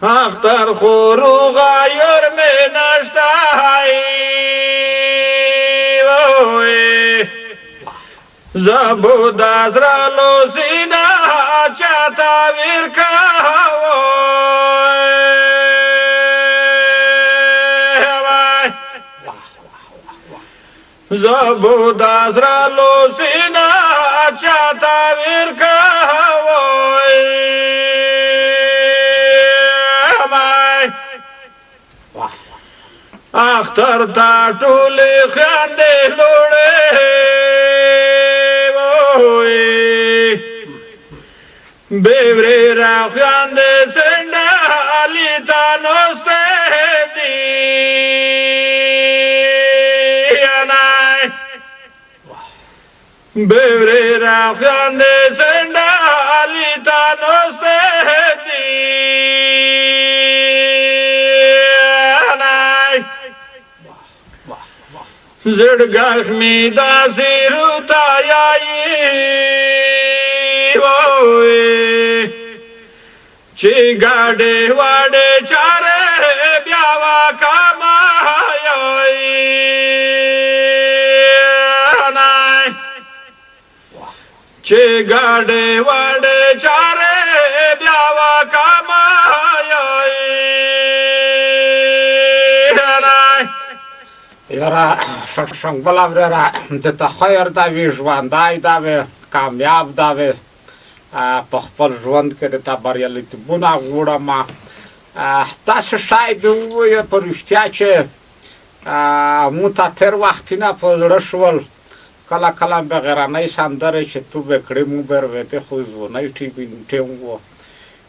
اختر خورو غایر می نشتایی زبود از رالو سینا چاتا ویرکاوی زبود از رالو سینا چاتا ویرکاوی اختر تا ټولې خاندې لوړې بیورې را خاندې سندالي تا نوسته دي بیورې را خاندې سندالي تا نوسته زړګاښ می داسې روتایي چې ګاډې واډې چارې بیا وکمایي چې ګاډې واډې چارې بیا وکمایي یاره شنګبله وراره دته خیر دا وي ژوندی دا وي کامیاب دا وي په خپل ژوند کې دته بریالیتوبونه غواړم تاسو شاید ووایه په رښتیا چې مونږ ته تېر وختونه په زړه شول کله کله به غرنۍ سندرې چې تو به کړې مو به رویتې خو زونی ټیم و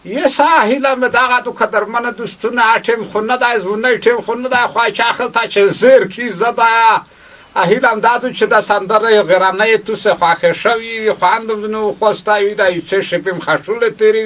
یه ساحیلا می داغا تو قدرمن دوستون آتیم خونه دای زونه تیم خونه دای خواهی چاخل تا چه زیر کی زده اهیلم دادو چه دا سندره غرانه تو سه خواهی شوی خواهندم دنو خواستایی دای چه شپیم خشول تیری